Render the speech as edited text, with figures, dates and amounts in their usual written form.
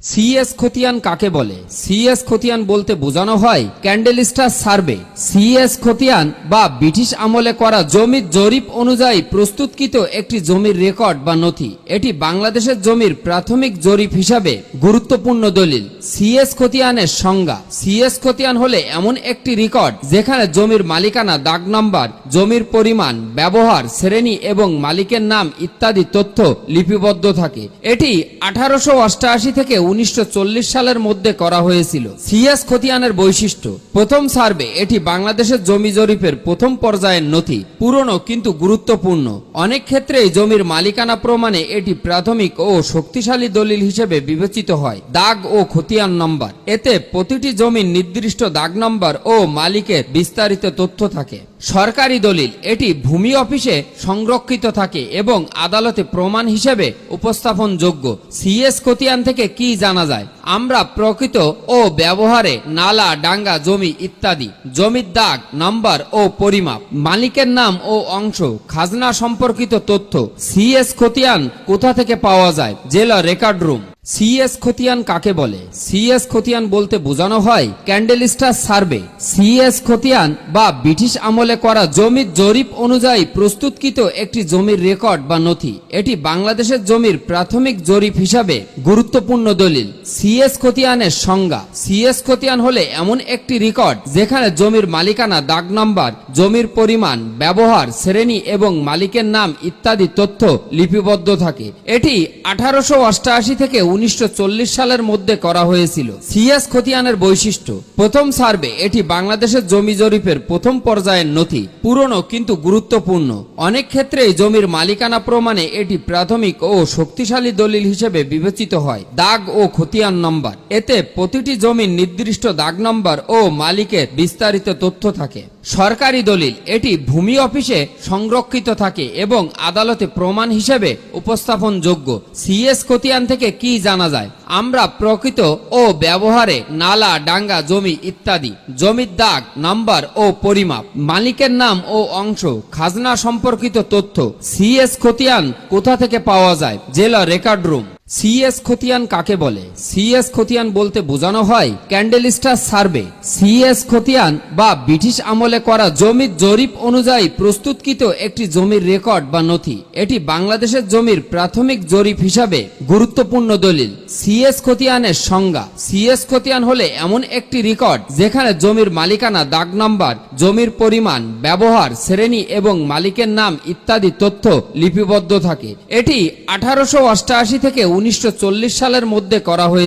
CS খতিয়ান কাকে বলে? সিএস খতিয়ান বলতে বোঝানো হয় ক্যান্ডেলস্টার সার্ভে। সিএস খতিয়ান বা ব্রিটিশ আমলে করা জমির জরিপ অনুযায়ী প্রস্তুতকৃত একটি জমির রেকর্ড বা নথি। এটি বাংলাদেশের জমির প্রাথমিক জরিপ হিসাবে গুরুত্বপূর্ণ দলিল। সিএস খতিয়ানের সংজ্ঞা: সিএস খতিয়ান হলে এমন একটি রেকর্ড যেখানে জমির মালিকানা, দাগ নম্বর, জমির পরিমাণ, ব্যবহার, শ্রেণী এবং মালিকের নাম ইত্যাদি তথ্য লিপিবদ্ধ থাকে। এটি 1888 থেকে 1940 সালের মধ্যে করা হয়েছিল। সিএস খতিয়ানের বৈশিষ্ট্য: প্রথম সার্ভে, এটি বাংলাদেশের জমি জরিপের প্রথম পর্যায়ের নথি। পুরনো কিন্তু গুরুত্বপূর্ণ। অনেক ক্ষেত্রেই জমির মালিকানা প্রমাণে এটি প্রাথমিক ও শক্তিশালী দলিল হিসেবে বিবেচিত হয়। দাগ ও খতিয়ান নম্বর: এতে প্রতিটি জমির নির্দিষ্ট দাগ নম্বর ও মালিকের বিস্তারিত তথ্য থাকে। সরকারি দলিল: এটি ভূমি অফিসে সংরক্ষিত থাকে এবং আদালতে প্রমাণ হিসেবে উপস্থাপনযোগ্য। সিএস খতিয়ান থেকে কি জানা যায়? আমরা প্রকৃত ও ব্যবহারে নালা, ডাঙ্গা, জমি ইত্যাদি, জমির দাগ নম্বর ও পরিমাপ, মালিকের নাম ও অংশ, খাজনা সম্পর্কিত তথ্য। সিএস খতিয়ান কোথা থেকে পাওয়া যায়? জেলা রেকর্ড রুম। সিএস খতিয়ান কাকে বলে? সিএস খতিয়ান বলতে বোঝানো হয় ক্যান্ডেলস্টার সার্ভে। সিএস খতিয়ান বা ব্রিটিশ আমলে করা জমির জরিপ অনুযায়ী প্রস্তুতকৃত একটি জমির রেকর্ড বা নথি। এটি বাংলাদেশের জমির প্রাথমিক জরিপ হিসাবে গুরুত্বপূর্ণ দলিল। সিএস খতিয়ানের সংজ্ঞা: সিএস খতিয়ান হলে এমন একটি রেকর্ড যেখানে জমির মালিকানা, দাগ নম্বর, জমির পরিমাণ, ব্যবহার, শ্রেণী এবং মালিকের নাম ইত্যাদি তথ্য লিপিবদ্ধ থাকে। এটি 1888 থেকে 1940 সালের মধ্যে করা হয়েছিল। সিএস খতিয়ানের বৈশিষ্ট্য: প্রথম সার্ভে, এটি বাংলাদেশের জমি জরিপের প্রথম পর্যায়ের নথি। পুরনো কিন্তু গুরুত্বপূর্ণ। অনেক ক্ষেত্রেই জমির মালিকানা প্রমাণে এটি প্রাথমিক ও শক্তিশালী দলিল হিসেবে বিবেচিত হয়। দাগ ও খতিয়ান নম্বর: এতে প্রতিটি জমির নির্দিষ্ট দাগ নম্বর ও মালিকের বিস্তারিত তথ্য থাকে। সরকারি দলিল: এটি ভূমি অফিসে সংরক্ষিত থাকে এবং আদালতে প্রমাণ হিসেবে উপস্থাপনযোগ্য। সিএস খতিয়ান থেকে কি জানা যায়? আমরা প্রকৃত ও ব্যবহারে নালা, ডাঙ্গা, জমি ইত্যাদি, জমির দাগ নম্বর ও পরিমাপ, মালিকের নাম ও অংশ, খাজনা সম্পর্কিত তথ্য। সিএস খতিয়ান কোথা থেকে পাওয়া যায়? জেলা রেকর্ড রুম। সিএস খতিয়ান কাকে বলে? সিএস খতিয়ান বলতে বোঝানো হয় ক্যান্ডেলস্টার সার্ভে। সিএস খতিয়ান বা ব্রিটিশ আমলে করা জমির জরিপ অনুযায়ী প্রস্তুতকৃত একটি জমির রেকর্ড বা নথি। এটি বাংলাদেশের জমির প্রাথমিক জরিপ হিসাবে গুরুত্বপূর্ণ দলিল। সিএস খতিয়ানের সংজ্ঞা: সিএস খতিয়ান হলে এমন একটি রেকর্ড যেখানে জমির মালিকানা, দাগ নম্বর, জমির পরিমাণ, ব্যবহার, শ্রেণী এবং মালিকের নাম ইত্যাদি তথ্য লিপিবদ্ধ থাকে। এটি 1888 থেকে 1940 সালের মধ্যে করা হয়েছে।